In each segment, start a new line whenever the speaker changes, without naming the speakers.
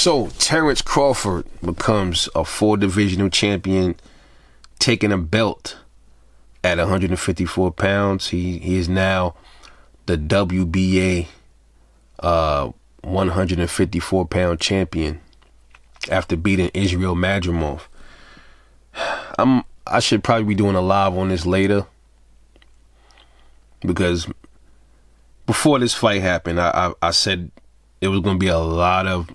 So, Terence Crawford becomes a 4-divisional champion, taking a belt at 154 pounds. He is now the WBA 154-pound champion after beating Israil Madrimov. I should probably be doing a live on this later, because before this fight happened, I said it was going to be a lot of,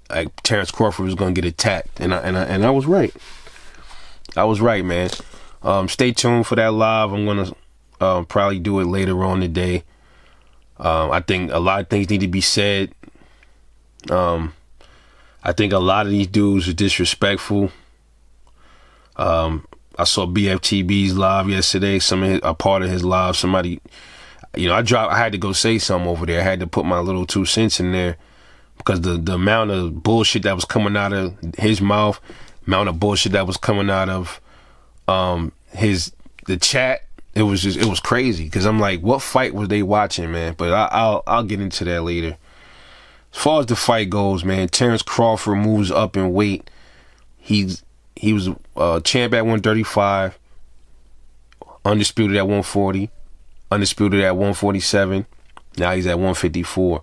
like, Terence Crawford was going to get attacked, and I was right. I was right, man. Stay tuned for that live. I'm going to probably do it later on today. I think a lot of things need to be said. I think a lot of these dudes are disrespectful. I saw BFTB's live yesterday. A part of his live, somebody, I had to go say something over there. I had to put my little 2 cents in there, because the amount of bullshit that was coming out of his mouth, amount of bullshit that was coming out of the chat, it was crazy. Because I'm like, what fight was they watching, man? But I'll get into that later. As far as the fight goes, man, Terence Crawford moves up in weight. He was champ at 135, undisputed at 140, undisputed at 147. Now he's at 154.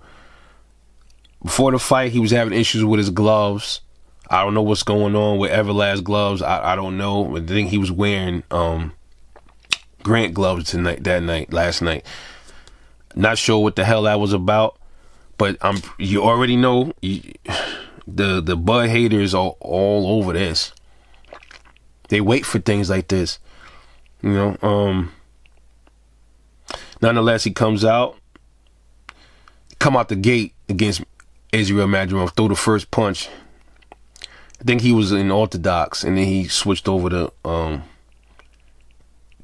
Before the fight, he was having issues with his gloves. I don't know what's going on with Everlast gloves. I don't know. I think he was wearing Grant gloves last night. Not sure what the hell that was about, but you already know the Bud haters are all over this. They wait for things like this, Nonetheless, he come out the gate against Israil Madrimov, throw the first punch. I think he was in orthodox, and then he switched over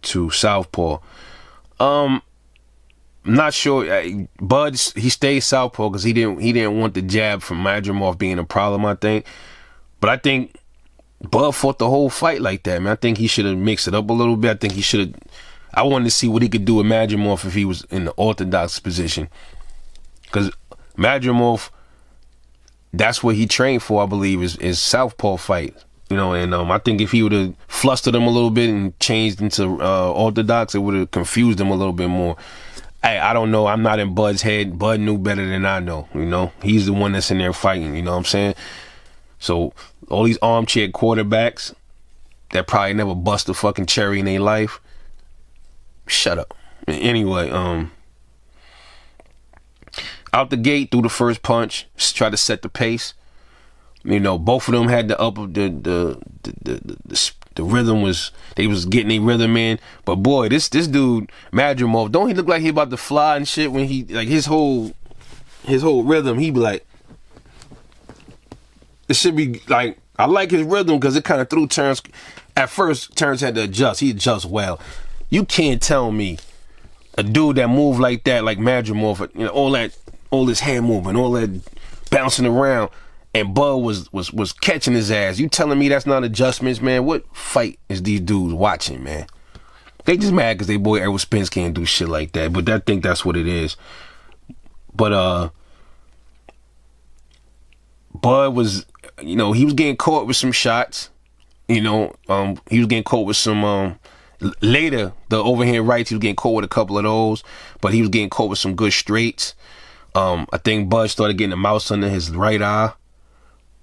to southpaw. Not sure. Bud, he stayed southpaw because he didn't want the jab from Madrimov being a problem, I think. But I think Bud fought the whole fight like that, man. I think he should have mixed it up a little bit. I think he should have. I wanted to see what he could do with Madrimov if he was in the orthodox position, because Madrimov, that's what he trained for, I believe, is southpaw fight. And I think if he would have flustered him a little bit and changed into orthodox, it would have confused him a little bit more. I don't know. I'm not in Bud's head. Bud knew better than I know. He's the one that's in there fighting. You know what I'm saying? So all these armchair quarterbacks that probably never bust a fucking cherry in their life, shut up. Anyway, out the gate, threw the first punch, try to set the pace. Both of them had the rhythm they was getting their rhythm in. But boy, this dude Madrimov, don't he look like he about to fly and shit when he, like, his whole rhythm, he be like, it should be like, I like his rhythm because it kind of threw Terence. At first, Terence had to adjust. He adjusts well. You can't tell me a dude that moved like that, like Madrimov, all this hand movement, all that bouncing around, and Bud was catching his ass. You telling me that's not adjustments, man? What fight is these dudes watching, man? They just mad because they boy Errol Spence can't do shit like that. But I think that's what it is. But Bud was, he was getting caught with some shots. He was getting caught with some later, the overhand rights, he was getting caught with a couple of those, but he was getting caught with some good straights. I think Bud started getting a mouse under his right eye.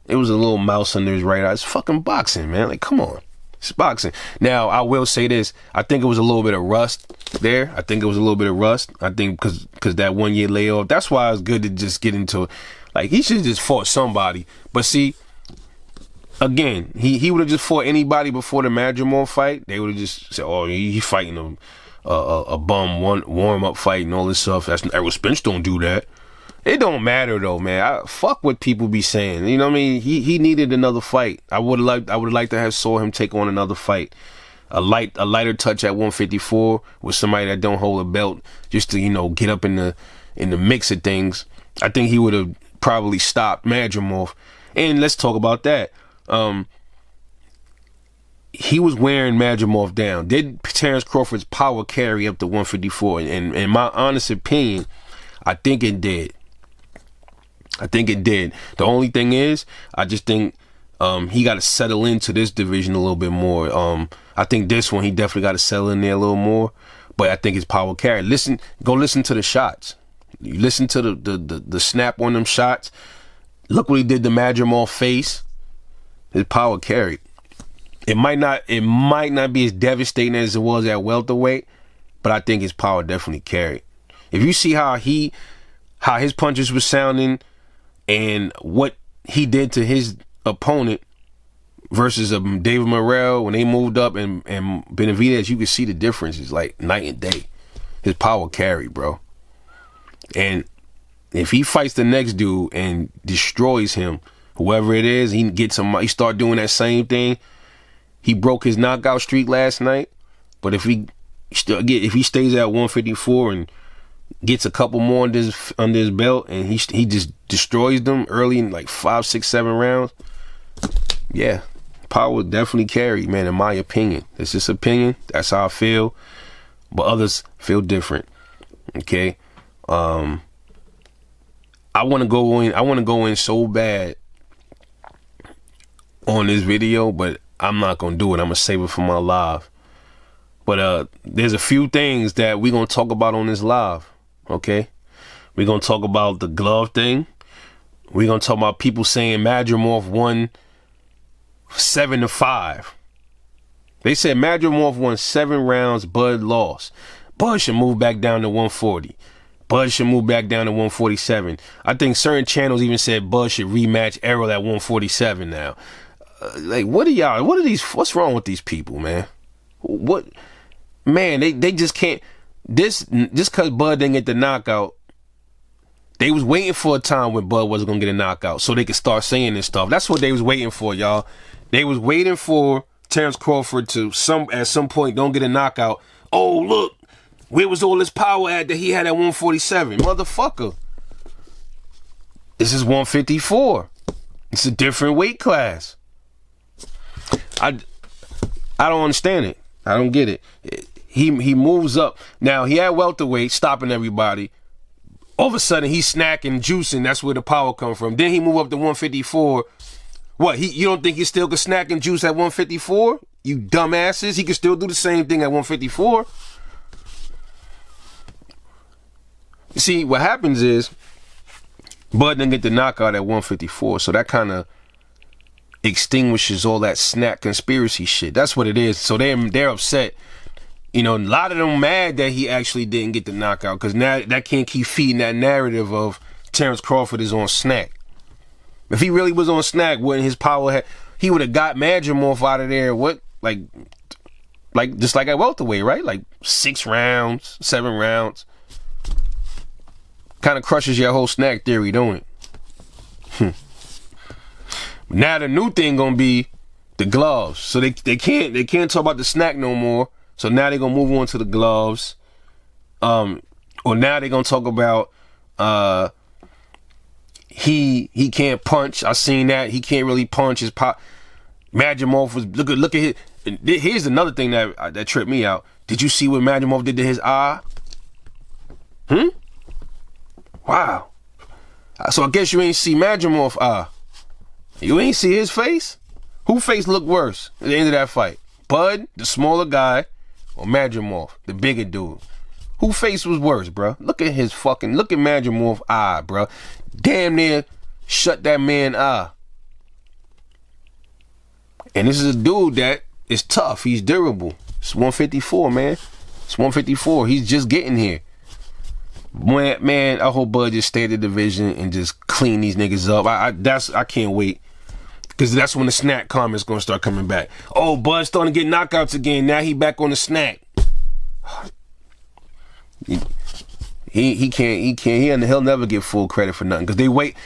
It was a little mouse under his right eye. It's fucking boxing, man. Like, come on. It's boxing. Now, I will say this. I think it was a little bit of rust there. I think because that 1 year layoff. That's why it's good to just get into it. Like, he should have just fought somebody. But see, again, he would have just fought anybody before the Madrimov fight. They would have just said, oh, he's fighting a bum warm-up fight and all this stuff. That's Errol Spence don't do that. It don't matter though, man. Fuck what people be saying. You know what I mean? He needed another fight. I would like to have saw him take on another fight. A lighter touch at 154 with somebody that don't hold a belt, just to, get up in the mix of things. I think he would have probably stopped Madrimov. And let's talk about that. He was wearing Madrimov down. Did Terence Crawford's power carry up to 154? And in my honest opinion, I think it did. I think it did. The only thing is, I just think he got to settle into this division a little bit more. I think this one, he definitely got to settle in there a little more. But I think his power carried. Go listen to the shots. You listen to the snap on them shots. Look what he did to Madrimov face. His power carried. It might not be as devastating as it was at welterweight, but I think his power definitely carried. If you see how his punches were sounding and what he did to his opponent versus David Morrell when they moved up and Benavidez, you can see the difference. It's like night and day. His power carried, bro. And if he fights the next dude and destroys him, whoever it is, he gets him. He start doing that same thing. He broke his knockout streak last night, but if he stays at 154 and gets a couple more under his belt, and he just destroys them early in like 5, 6, 7 rounds, yeah, power definitely carried, man. In my opinion, it's just opinion. That's how I feel, but others feel different. Okay, I want to go in so bad on this video, but I'm not gonna do it. I'm gonna save it for my live. But there's a few things that we're gonna talk about on this live. Okay, we're gonna talk about the glove thing. We're gonna talk about people saying Madrimov won 7-5. They said Madrimov won 7 rounds, Bud lost. Bud should move back down to 140. Bud should move back down to 147. I think certain channels even said Bud should rematch Errol at 147 now. Like, what's wrong with these people, man? What, man, they just can't, just because Bud didn't get the knockout, they was waiting for a time when Bud wasn't going to get a knockout so they could start saying this stuff. That's what they was waiting for, y'all. They was waiting for Terence Crawford to at some point don't get a knockout. Oh, look, where was all this power at that he had at 147? Motherfucker. This is 154. It's a different weight class. I don't understand it. I don't get it. He moves up. Now, he had welterweight, stopping everybody. All of a sudden, he's snacking, juicing. That's where the power comes from. Then he moved up to 154. What, you don't think he still could snack and juice at 154? You dumbasses. He can still do the same thing at 154. You see, what happens is, Bud didn't get the knockout at 154, so that kind of extinguishes all that snack conspiracy shit. That's what it is. So they're upset. You know, a lot of them mad that he actually didn't get the knockout, because now that can't keep feeding that narrative of Terence Crawford is on snack. If he really was on snack, wouldn't his power he would have got Madrimov out of there, like just like at welterweight, right? Like 6 rounds, 7 rounds. Kind of crushes your whole snack theory, don't it? Now the new thing gonna be the gloves. So they can't talk about the snack no more. So now they're gonna move on to the gloves. Or now they're gonna talk about he can't punch. I seen that. He can't really punch. His Madrimov was look at his. Here's another thing that tripped me out. Did you see what Madrimov did to his eye? Wow. So I guess you ain't see Madrimov eye. You ain't see his face? Who face looked worse at the end of that fight? Bud, the smaller guy, or Madrimov, the bigger dude? Who face was worse, bro? Look at Madrimov eye, bro. Damn near shut that man eye. And this is a dude that is tough. He's durable. It's 154, man. It's 154. He's just getting here. Man, I hope Bud just stay in the division and just clean these niggas up. I can't wait. Because that's when the snack comments gonna start coming back. Oh, Bud's starting to get knockouts again. Now he back on the snack. He'll never get full credit for nothing. Because they wait.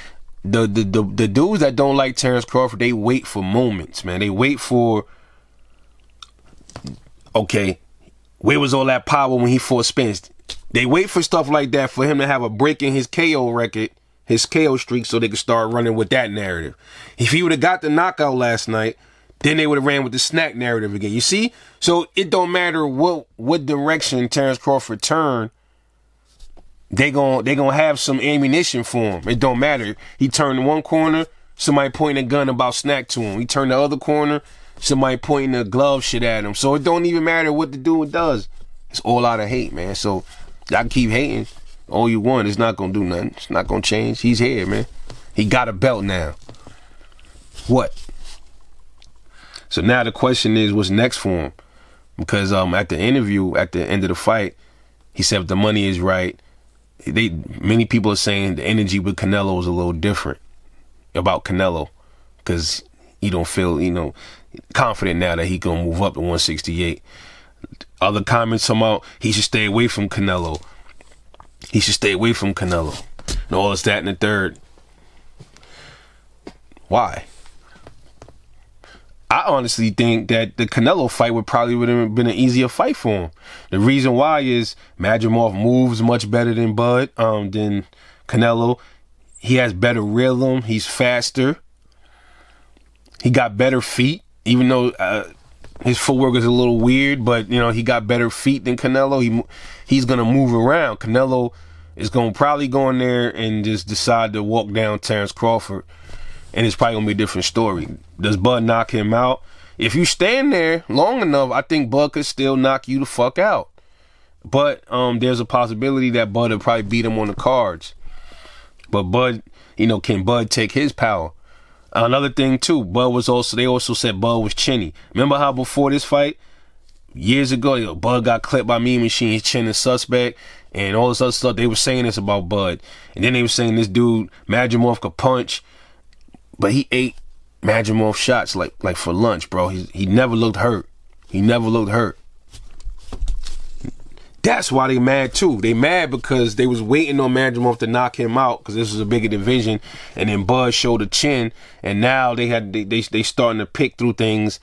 The dudes that don't like Terence Crawford, they wait for moments, man. They wait for, okay, where was all that power when he fought Spence? They wait for stuff like that for him to have a break in his KO record, his KO streak, so they can start running with that narrative. If he would have got the knockout last night, then they would have ran with the snack narrative again. You see? So it don't matter what direction Terence Crawford turned. they gonna have some ammunition for him. It don't matter. He turned one corner, somebody pointing a gun about snack to him. He turned the other corner, somebody pointing a glove shit at him. So it don't even matter what the dude does. It's all out of hate, man. So y'all keep hating all you want. It's not gonna do nothing. It's not gonna change. He's here, man. He got a belt now. What? So now the question is, what's next for him? Because at the interview, at the end of the fight, he said if the money is right, many people are saying the energy with Canelo is a little different about Canelo, because he don't feel, confident now that he can move up to 168. Other comments about he should stay away from Canelo. He should stay away from Canelo. And all this, that, and the third. Why? I honestly think that the Canelo fight would have been an easier fight for him. The reason why is Madrimov moves much better than than Canelo. He has better rhythm. He's faster. He got better feet, even though his footwork is a little weird, but he got better feet than Canelo. He's gonna move around. Canelo is gonna probably go in there and just decide to walk down Terence Crawford. And it's probably going to be a different story. Does Bud knock him out? If you stand there long enough, I think Bud could still knock you the fuck out. But there's a possibility that Bud will probably beat him on the cards. But Bud, can Bud take his power? Another thing, too, they also said Bud was chinny. Remember how before this fight, years ago, Bud got clipped by Mean Machine, his chin is suspect, and all this other stuff. They were saying this about Bud. And then they were saying this dude, Madrimov, could punch. But he ate Madrimov shots like for lunch, bro. He never looked hurt. He never looked hurt. That's why they mad too. They mad because they was waiting on Madrimov to knock him out because this was a bigger division, and then Bud showed a chin, and now they starting to pick through things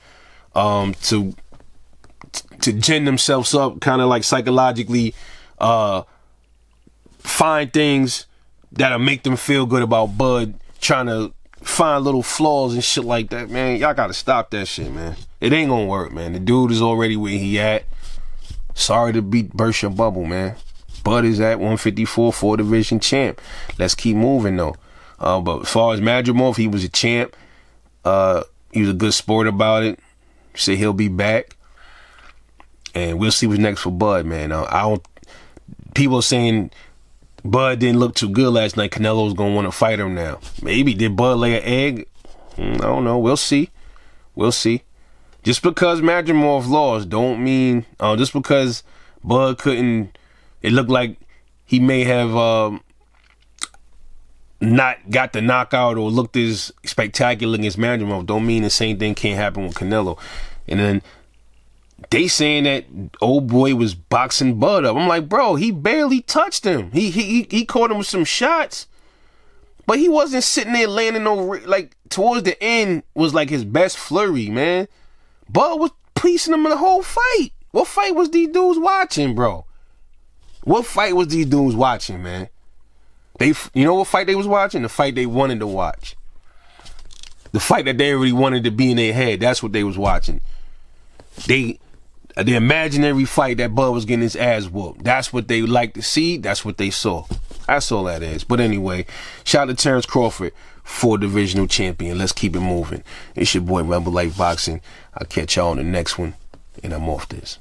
to gin themselves up, kind of like psychologically find things that'll make them feel good about Bud, trying to find little flaws and shit like that, man. Y'all gotta stop that shit, man. It ain't gonna work, man. The dude is already where he at. Sorry to burst your bubble, man. Bud is at 154, 4-division champ. Let's keep moving, though. But as far as Madrimov, he was a champ. He was a good sport about it. Said he'll be back. And we'll see what's next for Bud, man. People are saying Bud didn't look too good last night. Canelo's gonna want to fight him now. Maybe. Did Bud lay an egg? I don't know. We'll see. We'll see. Just because Madrimov lost don't mean just because Bud couldn't. It looked like he may have not got the knockout or looked as spectacular against Madrimov. Don't mean the same thing can't happen with Canelo. And then they saying that old boy was boxing Bud up. I'm like, bro, he barely touched him. He caught him with some shots, but he wasn't sitting there landing towards the end was like his best flurry, man. Bud was piecing him in the whole fight. What fight was these dudes watching, bro? What fight was these dudes watching, man? You know what fight they was watching? The fight they wanted to watch. The fight that they really wanted to be in their head. That's what they was watching. The imaginary fight that Bud was getting his ass whooped. That's what they like to see. That's what they saw. That's all that is. But anyway, shout out to Terence Crawford, 4-divisional champion. Let's keep it moving. It's your boy Rebel Life Boxing. I'll catch y'all on the next one, and I'm off this.